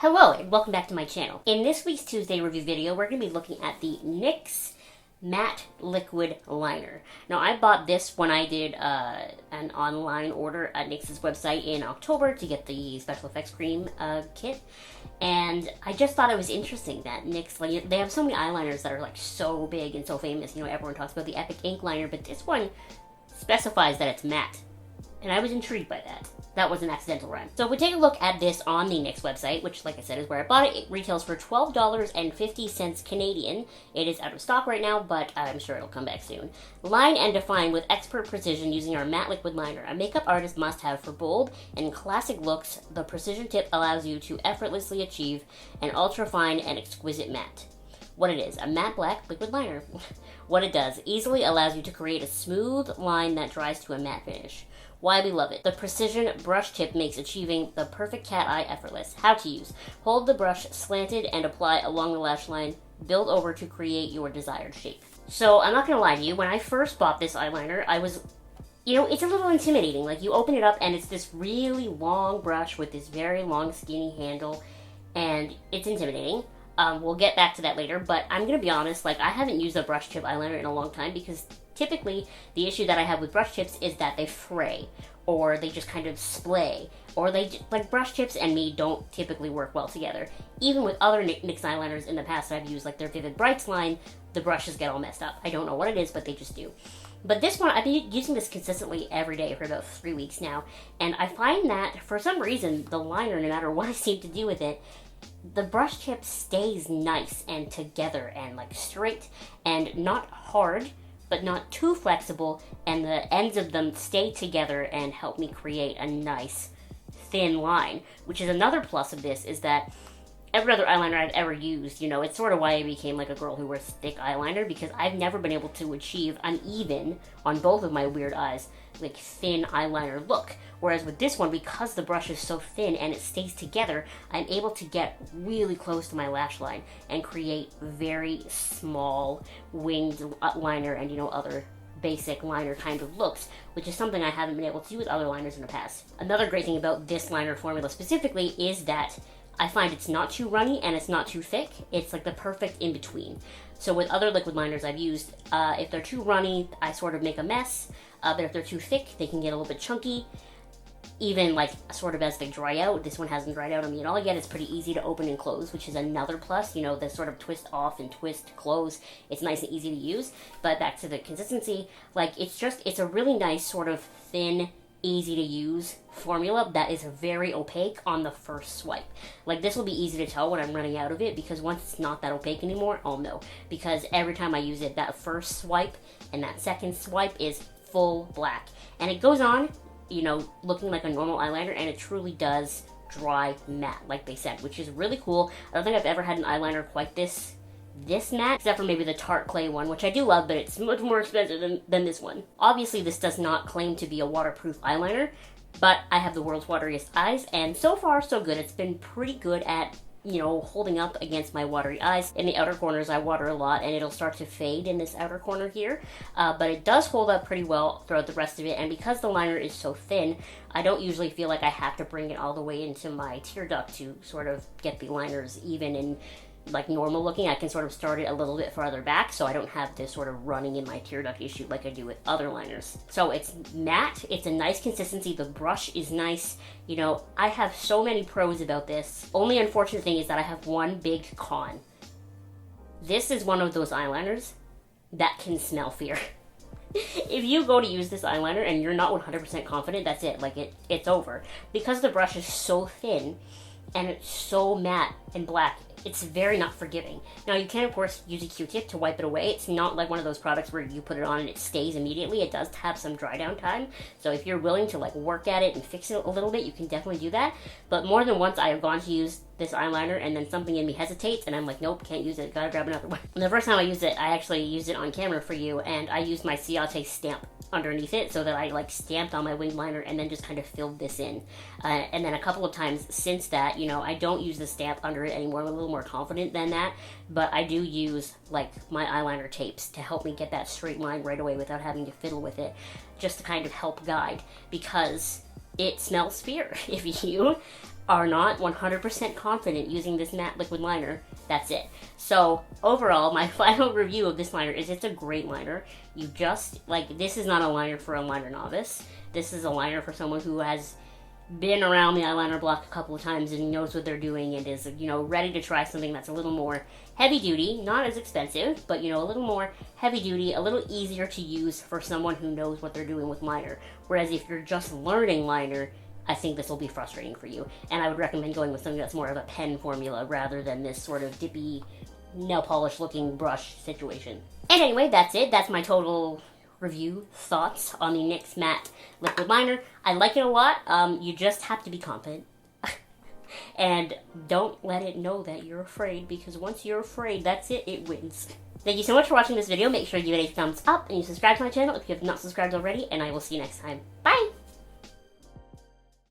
Hello and welcome back to my channel. In this week's Tuesday review video, we're going to be looking at the NYX Matte Liquid Liner. Now, I bought this when I did an online order at NYX's website in October to get the special effects cream kit, and I just thought it was interesting that NYX, like, they have so many eyeliners that are like so big and so famous. You know, everyone talks about the Epic Ink liner, but this one specifies that it's matte, and I was intrigued by that. That was an accidental rhyme. So if we take a look at this on the NYX website, which, like I said, is where I bought it, it retails for $12.50 Canadian. It is out of stock right now, but I'm sure it'll come back soon. Line and define with expert precision using our matte liquid liner. A makeup artist must have for bold and classic looks. The precision tip allows you to effortlessly achieve an ultra-fine and exquisite matte. What it is, a matte black liquid liner. What it does, easily allows you to create a smooth line that dries to a matte finish. Why we love it. The precision brush tip makes achieving the perfect cat eye effortless. How to use. Hold the brush slanted and apply along the lash line. Build over to create your desired shape. So I'm not going to lie to you, when I first bought this eyeliner, I was, it's a little intimidating. Like, you open it up and it's this really long brush with this very long skinny handle, and it's intimidating. We'll get back to that later, but I'm going to be honest, like, I haven't used a brush tip eyeliner in a long time because typically the issue that I have with brush tips is that they fray, or they just kind of splay, or like, brush tips and me don't typically work well together. Even with other NYX eyeliners in the past that I've used, like their Vivid Brights line, the brushes get all messed up. I don't know what it is, but they just do. But this one, I've been using this consistently every day for about 3 weeks now, and I find that for some reason, the liner, no matter what I seem to do with it, the brush tip stays nice and together and like straight and not hard, but not too flexible, and the ends of them stay together and help me create a nice thin line, which is another plus of this, is that every other eyeliner I've ever used, it's sort of why I became like a girl who wears thick eyeliner, because I've never been able to achieve an even, on both of my weird eyes, like thin eyeliner look. Whereas with this one, because the brush is so thin and it stays together, I'm able to get really close to my lash line and create very small winged liner and, other basic liner kind of looks, which is something I haven't been able to do with other liners in the past. Another great thing about this liner formula specifically is that I find it's not too runny and it's not too thick. It's like the perfect in-between. So with other liquid liners I've used, if they're too runny, I sort of make a mess. But if they're too thick, they can get a little bit chunky. Even like sort of as they dry out, this one hasn't dried out on me at all yet. It's pretty easy to open and close, which is another plus. The sort of twist off and twist close. It's nice and easy to use. But back to the consistency, like it's a really nice sort of thin, easy to use formula that is very opaque on the first swipe. Like, this will be easy to tell when I'm running out of it, because once it's not that opaque anymore, I'll know. Because every time I use it, that first swipe and that second swipe is full black. And it goes on, looking like a normal eyeliner, and it truly does dry matte, like they said, which is really cool. I don't think I've ever had an eyeliner quite this matte, except for maybe the Tarte Clay one, which I do love, but it's much more expensive than this one. Obviously, this does not claim to be a waterproof eyeliner, but I have the world's wateriest eyes, and so far, so good. It's been pretty good at, holding up against my watery eyes. In the outer corners, I water a lot, and it'll start to fade in this outer corner here, but it does hold up pretty well throughout the rest of it, and because the liner is so thin, I don't usually feel like I have to bring it all the way into my tear duct to sort of get the liners even and like normal looking. I can sort of start it a little bit farther back, so I don't have this sort of running in my tear duct issue like I do with other liners. So it's matte, it's a nice consistency, the brush is nice. I have so many pros about this. Only unfortunate thing is that I have one big con. This is one of those eyeliners that can smell fear. If you go to use this eyeliner and you're not 100% confident, that's it. Like, it's over. Because the brush is so thin and it's so matte and black, it's very not forgiving. Now, you can, of course, use a Q-tip to wipe it away. It's not like one of those products where you put it on and it stays immediately. It does have some dry down time. So if you're willing to, like, work at it and fix it a little bit, you can definitely do that. But more than once, I have gone to use this eyeliner and then something in me hesitates and I'm like, nope, can't use it. Gotta grab another one. And the first time I used it, I actually used it on camera for you, and I used my Ciate stamp underneath it so that I like stamped on my winged liner and then just kind of filled this in. And then a couple of times since that, I don't use the stamp under it anymore. I'm a little more confident than that, but I do use like my eyeliner tapes to help me get that straight line right away without having to fiddle with it, just to kind of help guide, because it smells fear. If you are not 100% confident using this matte liquid liner, that's it. So overall, my final review of this liner is it's a great liner. You just, like, this is not a liner for a liner novice. This is a liner for someone who has been around the eyeliner block a couple of times and knows what they're doing and is, you know, ready to try something that's a little more heavy duty, not as expensive, but, you know, a little more heavy duty, a little easier to use for someone who knows what they're doing with liner. Whereas if you're just learning liner, I think this will be frustrating for you. And I would recommend going with something that's more of a pen formula rather than this sort of dippy, nail polish looking brush situation. And anyway, that's it. That's my total review thoughts on the NYX matte liquid liner. I like it a lot. You just have to be confident. And don't let it know that you're afraid, because once you're afraid, that's it, it wins. Thank you so much for watching this video. Make sure you give it a thumbs up and you subscribe to my channel if you have not subscribed already, and I will see you next time. Bye!